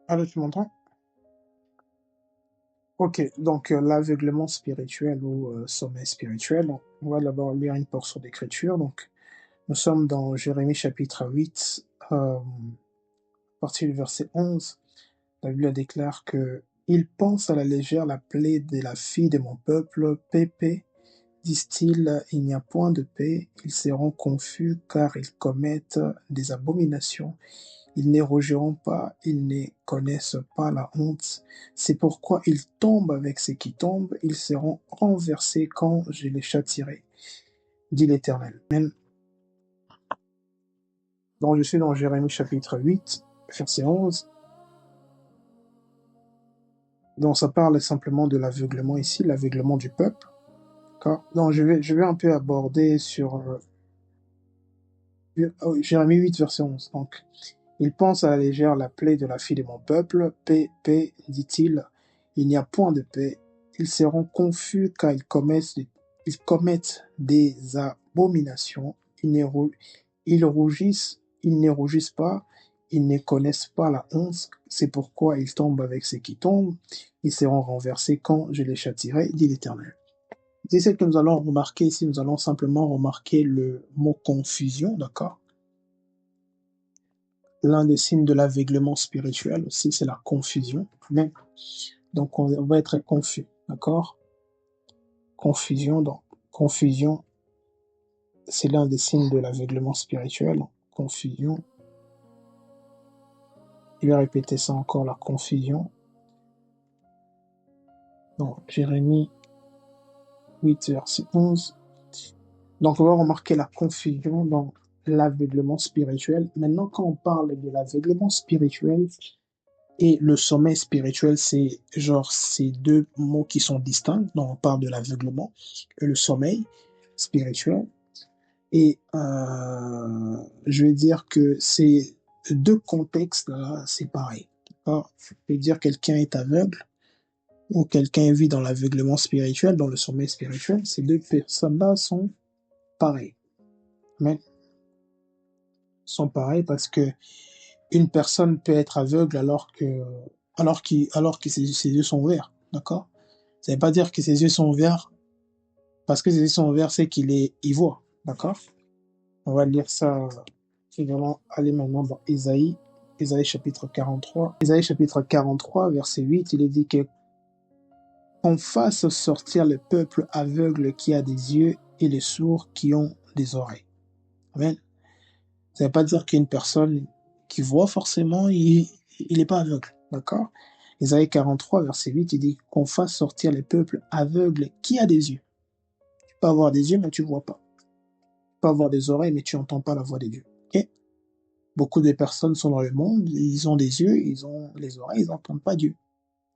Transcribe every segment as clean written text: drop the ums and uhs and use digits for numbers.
Allô, tu m'entends? Ok, donc l'aveuglement spirituel ou sommeil spirituel. Donc, on va d'abord lire une portion d'écriture. Donc, nous sommes dans Jérémie chapitre 8, à partir du verset 11. La Bible déclare que ils pensent à la légère la plaie de la fille de mon peuple, paix, disent-ils, il n'y a point de paix, ils seront confus car ils commettent des abominations. Ils ne rougiront pas, ils ne connaissent pas la honte. C'est pourquoi ils tombent avec ceux qui tombent, ils seront renversés quand je les châtierai, dit l'Éternel. Amen. Donc je suis dans Jérémie chapitre 8, verset 11. Donc ça parle simplement de l'aveuglement ici, l'aveuglement du peuple. D'accord. Donc je vais un peu aborder sur Jérémie 8, verset 11. Donc, ils pensent à la légère la plaie de la fille de mon peuple. Paix, dit-il, il n'y a point de paix. Ils seront confus car ils commettent des abominations. Ils ne rougissent pas, ils ne connaissent pas la honte. C'est pourquoi ils tombent avec ceux qui tombent. Ils seront renversés quand je les châtierai, dit l'Éternel. C'est ce que nous allons remarquer ici. Nous allons simplement remarquer le mot confusion, d'accord? L'un des signes de l'aveuglement spirituel aussi, c'est la confusion. Mais, donc, on va être confus, d'accord? Confusion, donc, confusion, c'est l'un des signes de l'aveuglement spirituel. Confusion. Je vais répéter ça encore, la confusion. Donc, Jérémie 8, verset 11. Donc, on va remarquer la confusion dans l'aveuglement spirituel. Maintenant, quand on parle de l'aveuglement spirituel, et le sommeil spirituel, c'est genre ces deux mots qui sont distincts. Donc, on parle de l'aveuglement et le sommeil spirituel. Et je vais dire que ces deux contextes-là, c'est pareil. Alors, je vais dire quelqu'un est aveugle ou quelqu'un vit dans l'aveuglement spirituel, dans le sommeil spirituel. Ces deux personnes-là sont pareilles. Mais sont pareilles parce que une personne peut être aveugle alors que ses yeux sont ouverts, d'accord? Ça ne veut pas dire que ses yeux sont ouverts, parce que ses yeux sont ouverts, c'est il voit, d'accord? On va lire ça, nous allons aller maintenant dans Ésaïe chapitre 43. Ésaïe chapitre 43, verset 8, il est dit que qu'on fasse sortir le peuple aveugle qui a des yeux et les sourds qui ont des oreilles. Amen. Ça ne veut pas dire qu'une personne qui voit forcément, il n'est pas aveugle, d'accord? Ésaïe 43, verset 8, il dit qu'on fasse sortir les peuples aveugles qui a des yeux. Tu peux avoir des yeux, mais tu ne vois pas. Tu peux avoir des oreilles, mais tu n'entends pas la voix de Dieu. Okay? Beaucoup de personnes sont dans le monde, ils ont des yeux, ils ont les oreilles, ils n'entendent pas Dieu.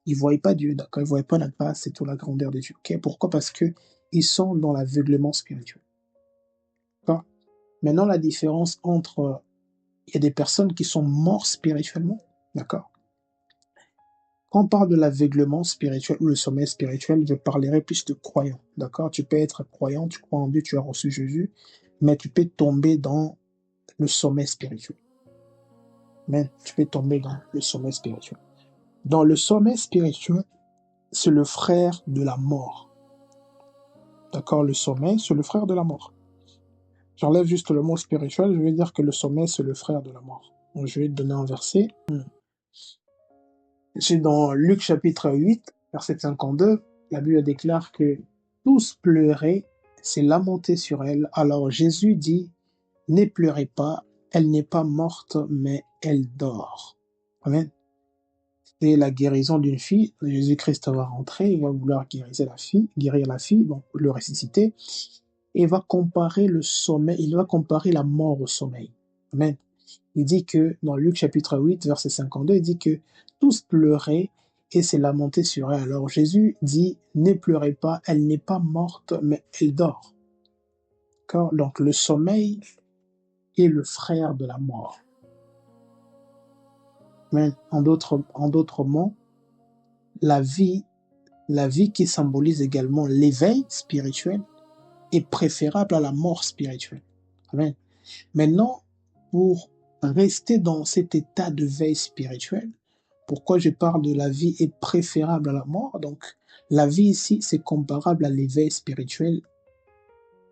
Ils ne voient pas Dieu, d'accord? Ils ne voient pas la grâce et toute la grandeur de Dieu. Okay? Pourquoi? Parce qu'ils sont dans l'aveuglement spirituel. D'accord? Maintenant, la différence entre... Il y a des personnes qui sont mortes spirituellement, d'accord? Quand on parle de l'aveuglement spirituel ou le sommeil spirituel, je parlerai plus de croyants, d'accord? Tu peux être croyant, tu crois en Dieu, tu as reçu Jésus, mais tu peux tomber dans le sommeil spirituel. Mais tu peux tomber dans le sommeil spirituel. Dans le sommeil spirituel, c'est le frère de la mort. D'accord? Le sommeil, c'est le frère de la mort. J'enlève juste le mot spirituel, je vais dire que le sommeil, c'est le frère de la mort. Donc, je vais te donner un verset. C'est dans Luc chapitre 8, verset 52, la Bible déclare que tous pleuraient, s'est lamenté sur elle. Alors Jésus dit, ne pleurez pas, elle n'est pas morte, mais elle dort. Amen. C'est la guérison d'une fille. Jésus-Christ va rentrer, il va vouloir guérir la fille, donc le ressusciter, et va comparer le sommeil, il va comparer la mort au sommeil. Amen. Il dit que, dans Luc chapitre 8, verset 52, il dit que tous pleuraient et s'est lamenté sur elle. Alors Jésus dit, ne pleurez pas, elle n'est pas morte, mais elle dort. D'accord? Donc le sommeil est le frère de la mort. Mais en d'autres mots, la vie qui symbolise également l'éveil spirituel est préférable à la mort spirituelle. Amen. Maintenant, pour rester dans cet état de veille spirituelle, pourquoi je parle de la vie est préférable à la mort. Donc, la vie ici, c'est comparable à l'éveil spirituel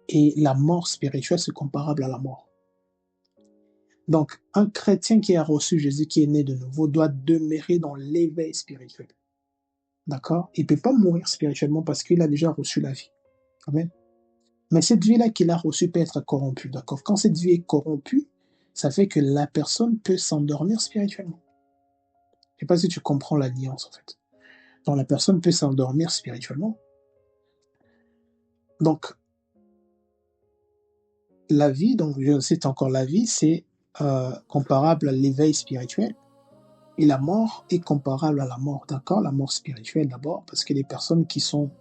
et la mort spirituelle, c'est comparable à la mort. Donc, un chrétien qui a reçu Jésus, qui est né de nouveau, doit demeurer dans l'éveil spirituel. D'accord? Il ne peut pas mourir spirituellement parce qu'il a déjà reçu la vie. Amen. Mais cette vie-là qu'il a reçue peut être corrompue. D'accord? Quand cette vie est corrompue, ça fait que la personne peut s'endormir spirituellement. Je ne sais pas si tu comprends la nuance, en fait. Donc, la personne peut s'endormir spirituellement. Donc, la vie, donc je cite encore la vie, c'est comparable à l'éveil spirituel. Et la mort est comparable à la mort, d'accord? La mort spirituelle d'abord, parce que les personnes qui sont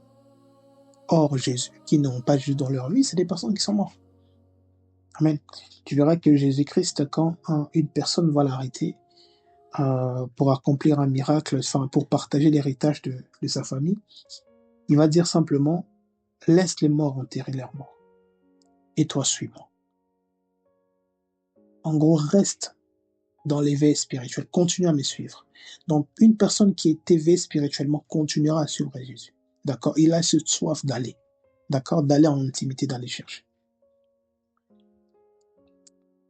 hors Jésus, qui n'ont pas Jésus dans leur vie, c'est des personnes qui sont mortes. Amen. Tu verras que Jésus-Christ, quand une personne va l'arrêter pour accomplir un miracle, enfin pour partager l'héritage de sa famille, il va dire simplement, laisse les morts enterrer leurs morts. Et toi, suis-moi. En gros, reste dans l'éveil spirituel, continue à me suivre. Donc, une personne qui est éveillée spirituellement continuera à suivre Jésus. D'accord? Il a cette soif d'aller. D'accord? D'aller en intimité, d'aller chercher.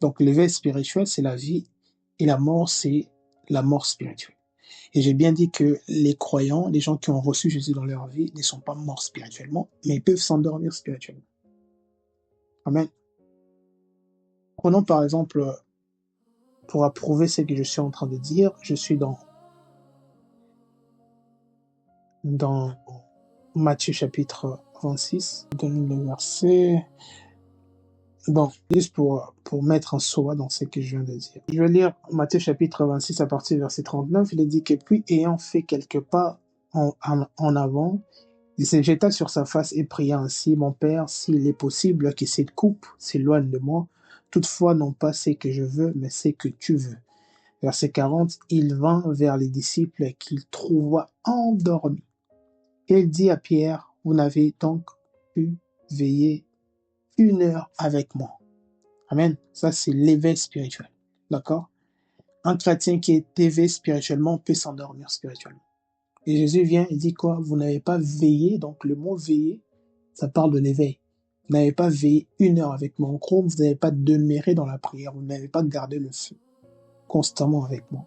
Donc, l'éveil spirituel, c'est la vie, et la mort, c'est la mort spirituelle. Et j'ai bien dit que les croyants, les gens qui ont reçu Jésus dans leur vie, ne sont pas morts spirituellement, mais ils peuvent s'endormir spirituellement. Amen. Prenons par exemple, pour approuver ce que je suis en train de dire, je suis dans Matthieu chapitre 26, donne le verset. Bon, juste pour mettre un soi dans ce que je viens de dire. Je vais lire Matthieu chapitre 26 à partir du verset 39. Il est dit que puis, ayant fait quelques pas en avant, il se jeta sur sa face et pria ainsi, mon Père, s'il est possible que cette coupe s'éloigne de moi, toutefois non pas ce que je veux, mais ce que tu veux. Verset 40, il vint vers les disciples qu'il trouva endormis. Et il dit à Pierre, vous n'avez donc pu veiller 1 heure avec moi. Amen. Ça, c'est l'éveil spirituel. D'accord? Un chrétien qui est éveillé spirituellement peut s'endormir spirituellement. Et Jésus vient et dit quoi? Vous n'avez pas veillé. Donc, le mot veiller, ça parle de l'éveil. Vous n'avez pas veillé 1 heure avec moi. En gros, vous n'avez pas demeuré dans la prière. Vous n'avez pas gardé le feu constamment avec moi.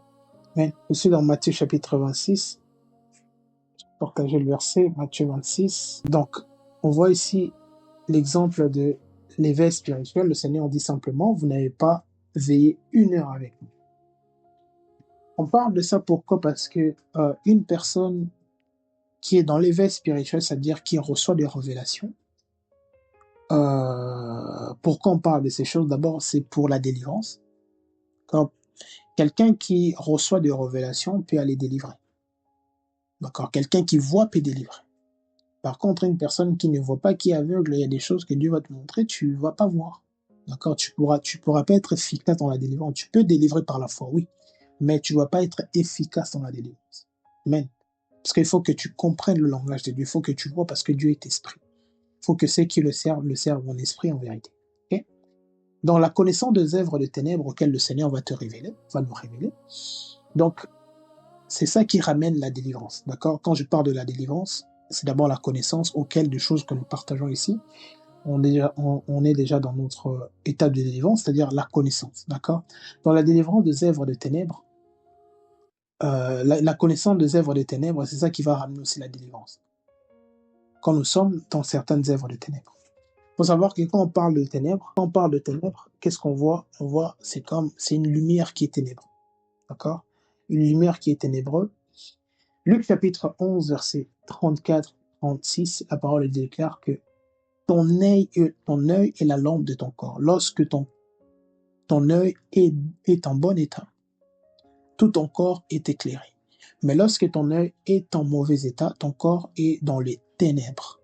Amen. Je suis dans Matthieu chapitre 26. Partagez le verset, Matthieu 26. Donc, on voit ici l'exemple de l'éveil spirituel. Le Seigneur dit simplement, vous n'avez pas veillé 1 heure avec moi. On parle de ça pourquoi? Parce que une personne qui est dans l'éveil spirituel, c'est-à-dire qui reçoit des révélations, pourquoi on parle de ces choses? D'abord, c'est pour la délivrance. Quand quelqu'un qui reçoit des révélations peut aller délivrer. D'accord? Quelqu'un qui voit peut délivrer. Par contre, une personne qui ne voit pas, qui est aveugle, il y a des choses que Dieu va te montrer, tu ne vas pas voir. D'accord? Tu pourras pas être efficace dans la délivrance. Tu peux délivrer par la foi, oui, mais tu ne vas pas être efficace dans la délivrance. Amen. Parce qu'il faut que tu comprennes le langage de Dieu. Il faut que tu vois parce que Dieu est esprit. Il faut que ceux qui le servent en esprit, en vérité. Okay? Dans la connaissance des œuvres de ténèbres auxquelles le Seigneur va nous révéler. Donc, c'est ça qui ramène la délivrance. D'accord? Quand je parle de la délivrance, c'est d'abord la connaissance auquel des choses que nous partageons ici. On est déjà dans notre étape de délivrance, c'est-à-dire la connaissance. D'accord? Dans la délivrance des œuvres de ténèbres, la connaissance des œuvres des ténèbres, c'est ça qui va ramener aussi la délivrance. Quand nous sommes dans certaines œuvres de ténèbres. Il faut savoir que quand on parle de ténèbres, qu'est-ce qu'on voit? On voit, c'est une lumière qui est ténèbreuse. D'accord? Une lumière qui est ténébreuse. Luc chapitre 11, verset 34-36, la parole déclare que ton œil est la lampe de ton corps. Lorsque ton œil est en bon état, tout ton corps est éclairé. Mais lorsque ton œil est en mauvais état, ton corps est dans les ténèbres.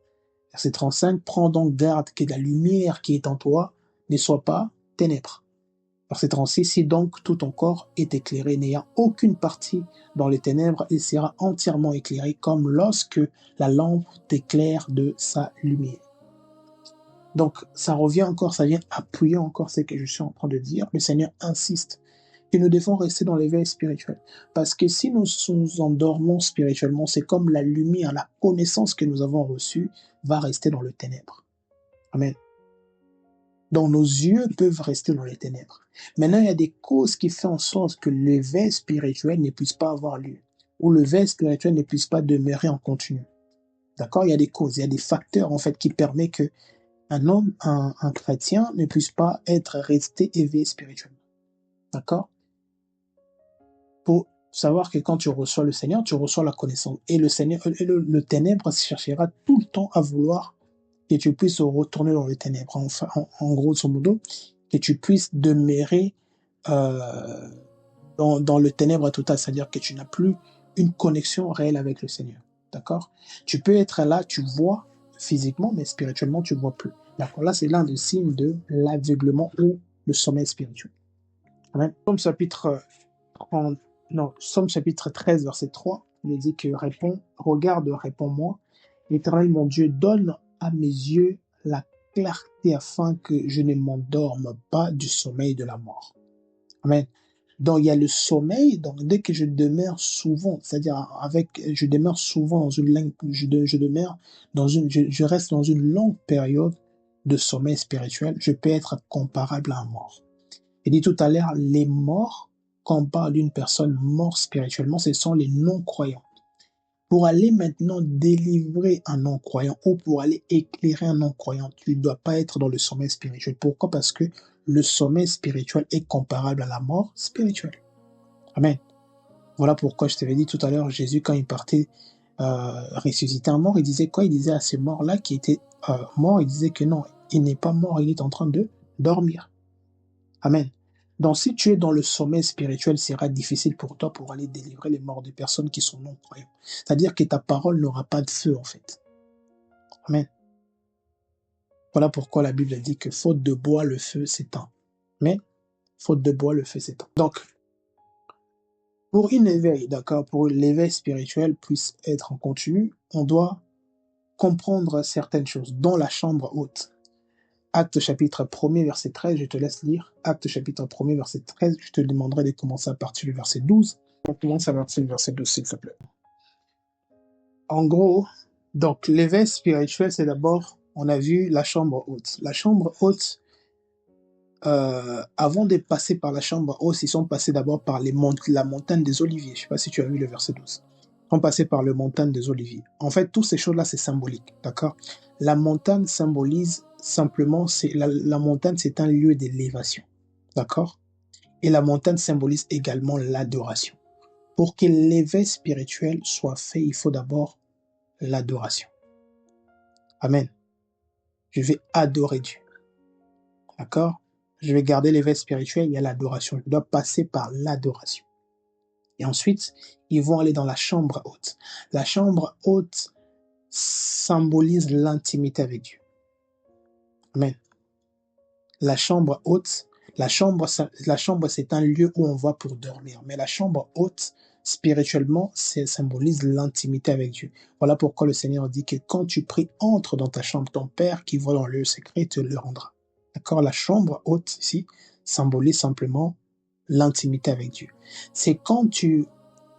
Verset 35, prends donc garde que la lumière qui est en toi ne soit pas ténèbres. Verset 36, si donc tout ton corps est éclairé, n'ayant aucune partie dans les ténèbres, il sera entièrement éclairé comme lorsque la lampe t'éclaire de sa lumière. Donc, ça vient appuyer encore ce que je suis en train de dire. Le Seigneur insiste que nous devons rester dans l'éveil spirituel. Parce que si nous nous endormons spirituellement, c'est comme la lumière, la connaissance que nous avons reçue va rester dans le ténèbre. Amen. Donc nos yeux peuvent rester dans les ténèbres. Maintenant, il y a des causes qui font en sorte que l'éveil spirituel ne puisse pas avoir lieu, ou l'éveil spirituel ne puisse pas demeurer en continu. D'accord? Il y a des causes, il y a des facteurs en fait qui permettent que un homme, un chrétien ne puisse pas être resté éveillé spirituellement. D'accord? Pour savoir que quand tu reçois le Seigneur, tu reçois la connaissance. Et le Seigneur, le ténèbre cherchera tout le temps à vouloir que tu puisses retourner dans les ténèbres. Enfin, en grosso modo, que tu puisses demeurer dans le ténèbre total, c'est-à-dire que tu n'as plus une connexion réelle avec le Seigneur. D'accord? Tu peux être là, tu vois physiquement, mais spirituellement, tu ne vois plus. D'accord? Là, c'est l'un des signes de l'aveuglement ou le sommeil spirituel. Amen. Somme chapitre 30, non, Somme chapitre 13, verset 3, il dit que regarde, réponds-moi. L'Éternel, mon Dieu, donne à mes yeux la clarté afin que je ne m'endorme pas du sommeil de la mort. Amen. Donc, il y a le sommeil, donc dès que je demeure souvent, c'est-à-dire je demeure souvent dans une longue, je reste dans une longue période de sommeil spirituel, je peux être comparable à un mort. Il dit tout à l'heure, les morts, quand on parle d'une personne morte spirituellement, ce sont les non-croyants. Pour aller maintenant délivrer un non-croyant ou pour aller éclairer un non-croyant, tu ne dois pas être dans le sommeil spirituel. Pourquoi? Parce que le sommeil spirituel est comparable à la mort spirituelle. Amen. Voilà pourquoi je t'avais dit tout à l'heure, Jésus, quand il partait ressusciter un mort, il disait quoi? Il disait à ces morts-là qui étaient morts, il disait que non, il n'est pas mort, il est en train de dormir. Amen. Donc, si tu es dans le sommeil spirituel, ce sera difficile pour toi pour aller délivrer les morts des personnes qui sont non-croyantes. C'est-à-dire que ta parole n'aura pas de feu, en fait. Amen. Voilà pourquoi la Bible dit que faute de bois, le feu s'éteint. Mais, faute de bois, le feu s'éteint. Donc, pour une éveil, d'accord, pour l'éveil spirituel puisse être en continu, on doit comprendre certaines choses, dont la chambre haute. Acte chapitre 1er, verset 13, je te laisse lire. Acte chapitre 1er, verset 13, je te demanderai de commencer à partir du verset 12. On commence à partir du verset 12, s'il te plaît. En gros, donc l'éveil spirituel, c'est d'abord, on a vu la chambre haute. La chambre haute, avant de passer par la chambre haute, ils sont passés d'abord par la montagne des Oliviers. Je ne sais pas si tu as vu le verset 12. Ils sont passés par la montagne des Oliviers. En fait, toutes ces choses-là, c'est symbolique, d'accord? La montagne symbolise simplement, la montagne, c'est un lieu d'élévation, d'accord? Et la montagne symbolise également l'adoration. Pour que l'éveil spirituel soit fait, il faut d'abord l'adoration. Amen. Je vais adorer Dieu, d'accord? Je vais garder l'éveil spirituel, il y a l'adoration. Je dois passer par l'adoration. Et ensuite, ils vont aller dans la chambre haute. La chambre haute symbolise l'intimité avec Dieu. Amen. La chambre haute, la chambre c'est un lieu où on va pour dormir. Mais la chambre haute, spirituellement, symbolise l'intimité avec Dieu. Voilà pourquoi le Seigneur dit que quand tu pries, entre dans ta chambre. Ton Père qui voit dans le lieu secret te le rendra. D'accord? La chambre haute, ici, symbolise simplement l'intimité avec Dieu. C'est quand tu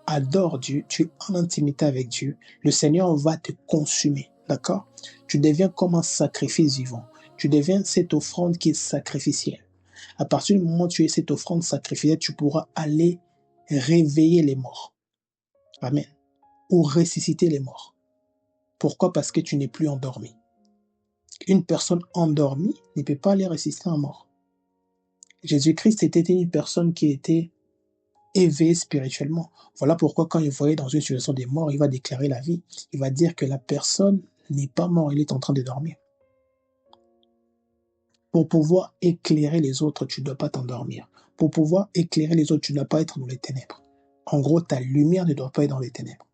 adores Dieu, tu es en intimité avec Dieu, le Seigneur va te consumer. D'accord? Tu deviens comme un sacrifice vivant. Tu deviens cette offrande qui est sacrificielle. À partir du moment où tu es cette offrande sacrificielle, tu pourras aller réveiller les morts. Amen. Ou ressusciter les morts. Pourquoi? Parce que tu n'es plus endormi. Une personne endormie ne peut pas aller ressusciter un mort. Jésus-Christ était une personne qui était éveillée spirituellement. Voilà pourquoi quand il voyait dans une situation des morts, il va déclarer la vie. Il va dire que la personne n'est pas morte, il est en train de dormir. Pour pouvoir éclairer les autres, tu ne dois pas t'endormir. Pour pouvoir éclairer les autres, tu ne dois pas être dans les ténèbres. En gros, ta lumière ne doit pas être dans les ténèbres.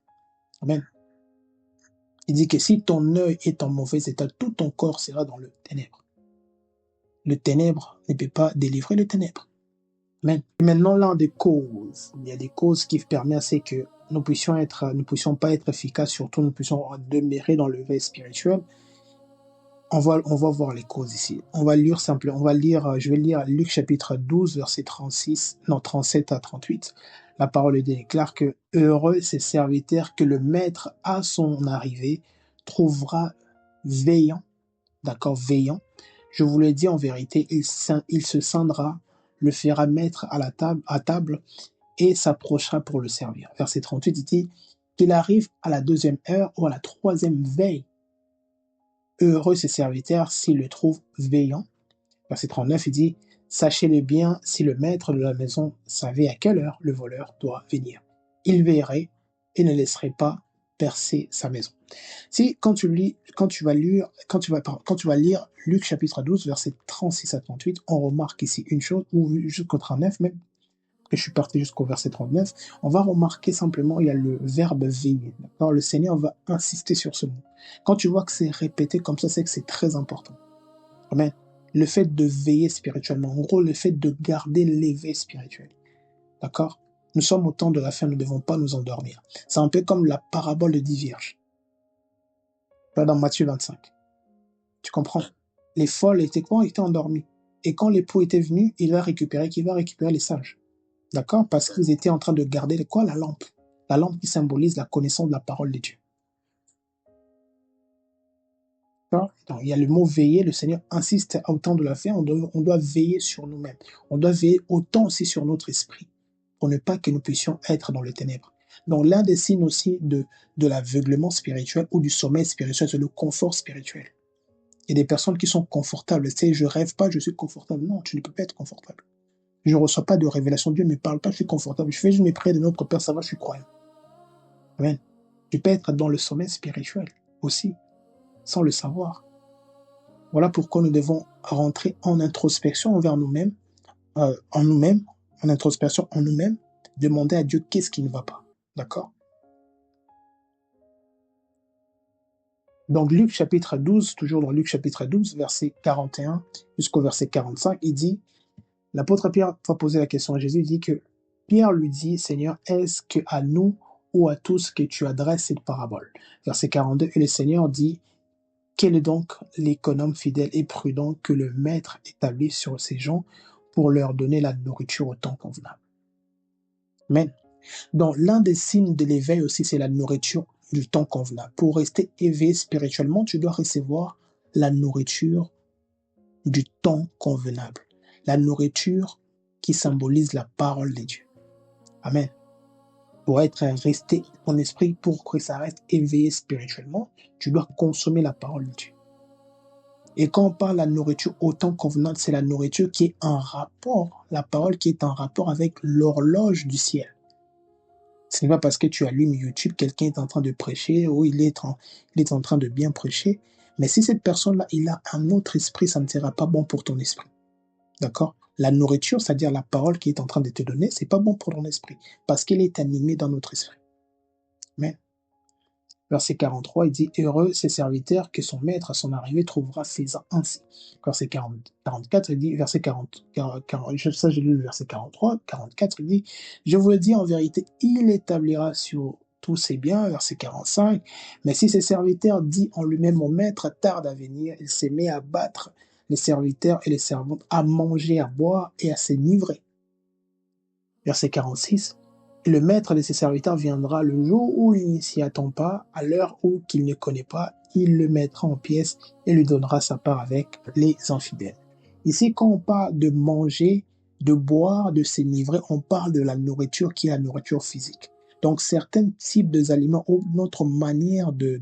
Amen. Il dit que si ton œil est en mauvais état, tout ton corps sera dans le ténèbre. Le ténèbre ne peut pas délivrer le ténèbre. Amen. Maintenant, l'un des causes, il y a des causes qui permettent à ce que nous puissions pas être efficaces, surtout nous puissions demeurer dans le veille spirituel. on va voir les causes ici. On va lire simplement, je vais lire Luc chapitre 12, verset 36, non, 37 à 38. La parole de Dieu déclare que heureux ces serviteurs que le maître à son arrivée trouvera veillant, d'accord, veillant. Je vous le dis en vérité, il se scindra, le fera mettre à table et s'approchera pour le servir. Verset 38, il dit qu'il arrive à la 2e heure ou à la 3e veille. Heureux ses serviteurs s'ils le trouvent veillant. Verset 39, il dit sachez-le bien, si le maître de la maison savait à quelle heure le voleur doit venir, il veillerait et ne laisserait pas percer sa maison. Si quand tu vas lire Luc chapitre 12, verset 36 à 38, on remarque ici une chose, ou jusqu'au 39 même, que je suis parti jusqu'au verset 39, on va remarquer simplement, il y a le verbe veiller. D'accord, le Seigneur va insister sur ce mot. Quand tu vois que c'est répété comme ça, c'est que c'est très important. Amen. Le fait de veiller spirituellement, en gros, le fait de garder l'éveil spirituel. D'accord? Nous sommes au temps de la fin, nous ne devons pas nous endormir. C'est un peu comme la parabole de 10 vierges. Là, dans Matthieu 25. Tu comprends? Les folles étaient endormies. Et quand l'époux était venu, qui va récupérer les sages. D'accord? Parce qu'ils étaient en train de garder la lampe. La lampe qui symbolise la connaissance de la parole de Dieu. Donc, il y a le mot veiller, le Seigneur insiste au temps de la fin, on doit veiller sur nous-mêmes. On doit veiller autant aussi sur notre esprit, pour ne pas que nous puissions être dans les ténèbres. Donc l'un des signes aussi de l'aveuglement spirituel ou du sommeil spirituel, c'est le confort spirituel. Il y a des personnes qui sont confortables. Tu sais, je rêve pas, je suis confortable. Non, tu ne peux pas être confortable. Je ne reçois pas de révélation. Dieu ne me parle pas, je suis confortable. Je fais juste mes prières de notre Père, ça va, je suis croyant. Amen. Tu peux être dans le sommeil spirituel aussi, sans le savoir. Voilà pourquoi nous devons rentrer en introspection envers nous-mêmes, en introspection en nous-mêmes, demander à Dieu qu'est-ce qui ne va pas. D'accord? Donc Luc chapitre 12, toujours dans Luc chapitre 12, verset 41 jusqu'au verset 45, il dit, l'apôtre Pierre va poser la question à Jésus, il dit que Pierre lui dit, Seigneur, est-ce que à nous ou à tous que tu adresses cette parabole? Verset 42, et le Seigneur dit, quel est donc l'économe fidèle et prudent que le maître établit sur ses gens pour leur donner la nourriture au temps convenable? Amen. Donc, l'un des signes de l'éveil aussi, c'est la nourriture du temps convenable. Pour rester éveillé spirituellement, tu dois recevoir la nourriture du temps convenable. La nourriture qui symbolise la parole de Dieu. Amen. Pour rester ton esprit, pour que ça reste éveillé spirituellement, tu dois consommer la parole de Dieu. Et quand on parle de la nourriture au temps convenable, c'est la nourriture qui est en rapport, la parole qui est en rapport avec l'horloge du ciel. Ce n'est pas parce que tu allumes YouTube, quelqu'un est en train de prêcher ou il est en train de bien prêcher. Mais si cette personne-là, il a un autre esprit, ça ne sera pas bon pour ton esprit. D'accord? La nourriture, c'est-à-dire la parole qui est en train de te donner, c'est pas bon pour ton esprit parce qu'elle est animée dans notre esprit. Mais verset 43, il dit « Heureux ses serviteurs que son maître à son arrivée trouvera faisant ainsi. » Verset 44, il dit, verset 40, ça j'ai lu le verset 43, 44, il dit « Je vous le dis en vérité, il établira sur tous ses biens. » Verset 45, « Mais si ses serviteurs dit en lui-même, mon maître tarde à venir, il s'est mis à battre les serviteurs et les servantes, à manger, à boire et à s'enivrer. » Verset 46, « Le maître de ses serviteurs viendra le jour où il ne s'y attend pas, à l'heure où qu'il ne connaît pas, il le mettra en pièces et lui donnera sa part avec les infidèles. » Ici, quand on parle de manger, de boire, de s'enivrer, on parle de la nourriture qui est la nourriture physique. Donc, certains types d'aliments ou notre manière de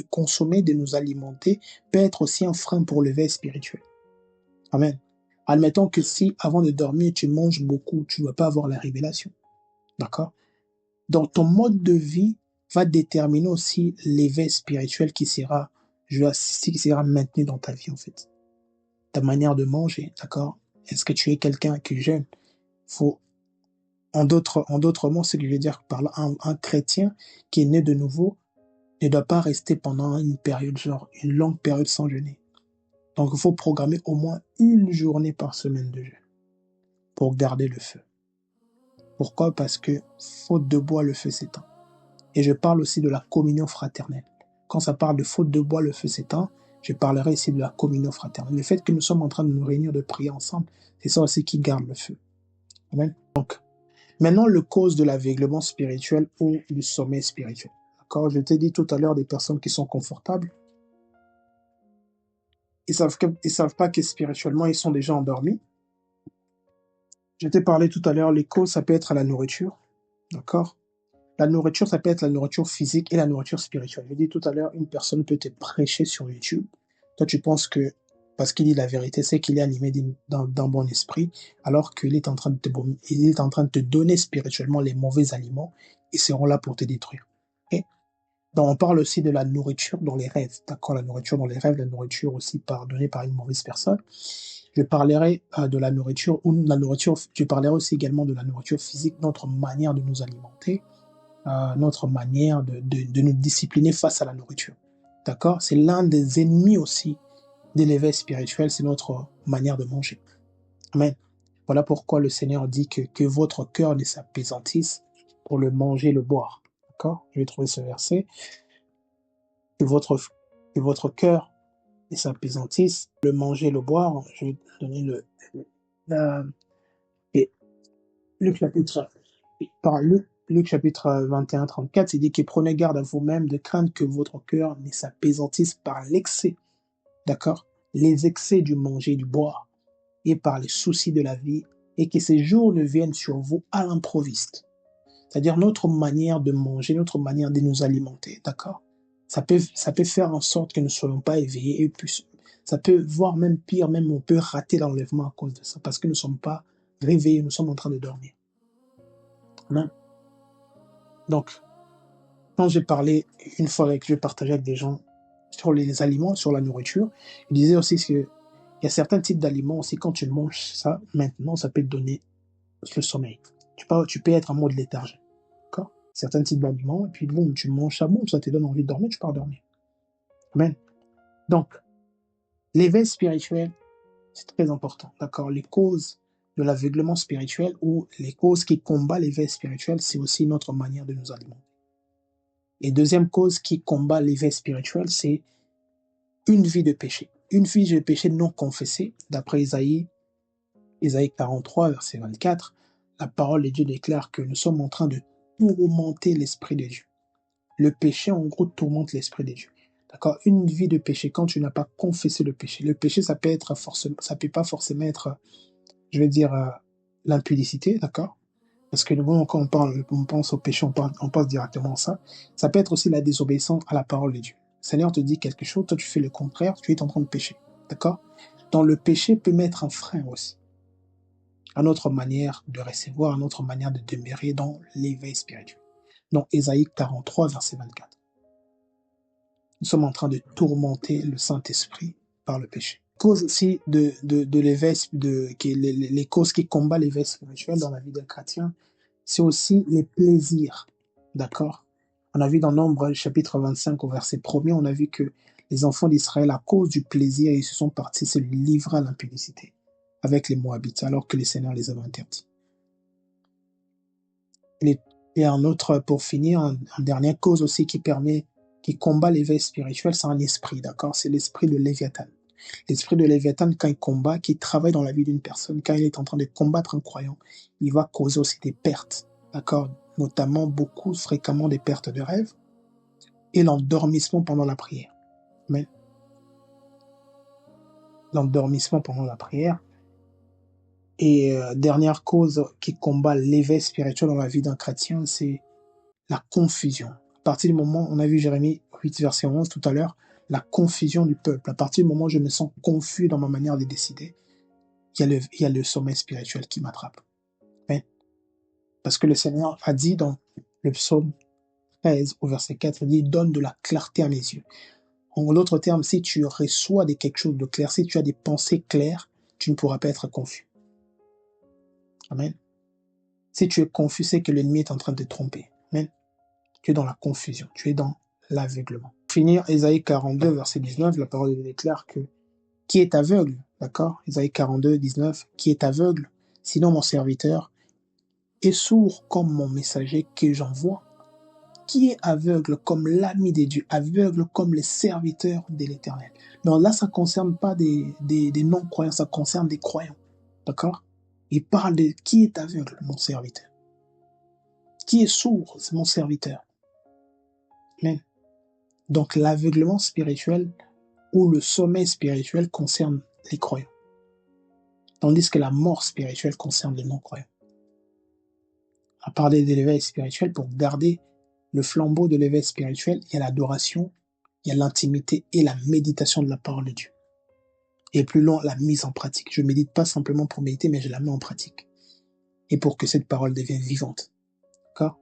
consommer, de nous alimenter, peut être aussi un frein pour l'éveil spirituel. Amen. Admettons que si, avant de dormir, tu manges beaucoup, tu ne vas pas avoir la révélation. D'accord? Donc, ton mode de vie va déterminer aussi l'éveil spirituel qui sera maintenu dans ta vie, en fait. Ta manière de manger, d'accord? Est-ce que tu es quelqu'un qui jeûne? En d'autres mots, ce que je veux dire par là, un chrétien qui est né de nouveau ne doit pas rester pendant une longue période sans jeûner. Donc, il faut programmer au moins une journée par semaine de jeûne pour garder le feu. Pourquoi? Parce que, faute de bois, le feu s'éteint. Et je parle aussi de la communion fraternelle. Quand ça parle de faute de bois, le feu s'éteint, Je parlerai ici de la communion fraternelle. Le fait que nous sommes en train de nous réunir, de prier ensemble, c'est ça aussi qui garde le feu. Amen. Donc, maintenant, le cause de l'aveuglement spirituel ou du sommeil spirituel. D'accord? Je t'ai dit tout à l'heure des personnes qui sont confortables. Ils savent pas que spirituellement, ils sont déjà endormis. Je t'ai parlé tout à l'heure, les causes, ça peut être la nourriture. D'accord? La nourriture, ça peut être la nourriture physique et la nourriture spirituelle. Je dis tout à l'heure, une personne peut te prêcher sur YouTube. Toi, tu penses que, parce qu'il dit la vérité, c'est qu'il est animé d'un bon esprit, alors qu'il est en train de il est en train de te donner spirituellement les mauvais aliments, ils seront là pour te détruire. Okay? Donc, on parle aussi de la nourriture dans les rêves. D'accord? La nourriture dans les rêves, la nourriture aussi donnée par une mauvaise personne. Je parlerai de la nourriture, je parlerai aussi également de la nourriture physique, notre manière de nous alimenter, notre manière de nous discipliner face à la nourriture. D'accord? C'est l'un des ennemis aussi de l'éveil spirituel, c'est notre manière de manger. Amen. Voilà pourquoi le Seigneur dit que votre cœur ne s'appesantisse pour le manger et le boire. D'accord? Je vais trouver ce verset. Que votre cœur ne s'appesantisse, le manger et le boire. Je vais donner et Luc chapitre, Luc chapitre 21-34, il dit que prenez garde à vous-même de craindre que votre cœur ne s'appesantisse par l'excès, d'accord? Les excès du manger et du boire, et par les soucis de la vie, et que ces jours ne viennent sur vous à l'improviste. C'est-à-dire notre manière de manger, notre manière de nous alimenter, d'accord? Ça peut faire en sorte que nous ne soyons pas éveillés, et puis ça peut, voire même pire, même on peut rater l'enlèvement à cause de ça, parce que nous ne sommes pas réveillés, nous sommes en train de dormir. Amen. Donc, quand j'ai parlé, une fois que je partageais avec des gens sur les aliments, sur la nourriture, je disais aussi qu'il y a certains types d'aliments aussi, quand tu manges ça, maintenant, ça peut te donner le sommeil. Tu peux être en mode léthargie. D'accord? Certains types d'aliments, et puis boum, tu manges ça, boum, ça te donne envie de dormir, tu pars dormir. Amen. Donc, l'éveil spirituel, c'est très important. D'accord? Les causes de l'aveuglement spirituel ou les causes qui combattent l'éveil spirituel, c'est aussi notre manière de nous alimenter. Et deuxième cause qui combat l'éveil spirituel, c'est une vie de péché. Une vie de péché non confessée, d'après Isaïe 43, verset 24, la parole de Dieu déclare que nous sommes en train de tourmenter l'Esprit de Dieu. Le péché, en gros, tourmente l'Esprit de Dieu. D'accord? Une vie de péché, quand tu n'as pas confessé le péché, ça peut pas forcément être, je vais dire, l'impudicité, d'accord? Parce que quand on pense au péché, on pense directement à ça. Ça peut être aussi la désobéissance à la parole de Dieu. Le Seigneur te dit quelque chose, toi tu fais le contraire, tu es en train de pécher. D'accord? Donc le péché peut mettre un frein aussi à notre manière de recevoir, à notre manière de demeurer dans l'éveil spirituel. Donc Ésaïe 43, verset 24. Nous sommes en train de tourmenter le Saint-Esprit par le péché. Cause aussi de l'éveil, les causes qui combattent l'éveil spirituel dans la vie d'un chrétien, c'est aussi les plaisirs. D'accord? On a vu dans Nombre chapitre 25 au verset 1er, on a vu que les enfants d'Israël, à cause du plaisir, ils se sont partis se livrer à l'impudicité avec les Moabites, alors que le Seigneur les avait interdits. Et un autre, pour finir, une dernière cause aussi qui combat l'éveil spirituel, c'est un esprit, d'accord? C'est l'esprit de Léviathan. L'esprit de Léviathan, quand il combat, qui travaille dans la vie d'une personne, quand il est en train de combattre un croyant, il va causer aussi des pertes, d'accord? Notamment fréquemment des pertes de rêve et l'endormissement pendant la prière. Mais l'endormissement pendant la prière. Et dernière cause qui combat l'éveil spirituel dans la vie d'un chrétien, c'est la confusion. À partir du moment, on a vu Jérémie 8, verset 11 tout à l'heure, la confusion du peuple. À partir du moment où je me sens confus dans ma manière de décider, il y a le sommeil spirituel qui m'attrape. Parce que le Seigneur a dit dans le psaume 13 au verset 4, il dit « Donne de la clarté à mes yeux ». En d'autres termes, si tu reçois quelque chose de clair, si tu as des pensées claires, tu ne pourras pas être confus. Amen. Si tu es confus, c'est que l'ennemi est en train de te tromper. Amen. Tu es dans la confusion, tu es dans l'aveuglement. Pour finir, Ésaïe 42, verset 19, la parole de Dieu déclare que qui est aveugle, d'accord? Ésaïe 42, 19, qui est aveugle, sinon mon serviteur, est sourd comme mon messager que j'envoie. qui est aveugle comme l'ami des dieux, aveugle comme les serviteurs de l'Éternel. Donc là, ça ne concerne pas des non-croyants, ça concerne des croyants. D'accord? Il parle de qui est aveugle, mon serviteur. Qui est sourd, c'est mon serviteur. Amen. Donc l'aveuglement spirituel ou le sommeil spirituel concerne les croyants. Tandis que la mort spirituelle concerne les non-croyants. À parler de l'éveil spirituel, pour garder le flambeau de l'éveil spirituel, il y a l'adoration, il y a l'intimité et la méditation de la parole de Dieu. Et plus loin, la mise en pratique. Je ne médite pas simplement pour méditer, mais je la mets en pratique. Et pour que cette parole devienne vivante. D'accord?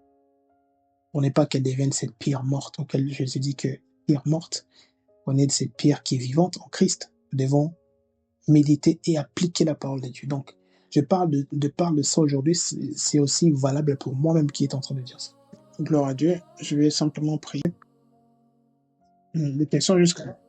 On n'est pas qu'elle devienne cette pierre morte, auquel Jésus dit que pierre morte, on est de cette pierre qui est vivante en Christ. Nous devons méditer et appliquer la parole de Dieu. Donc, je parle de ça aujourd'hui, c'est aussi valable pour moi-même qui est en train de dire ça. Gloire à Dieu, je vais simplement prier. Des questions jusqu'à là.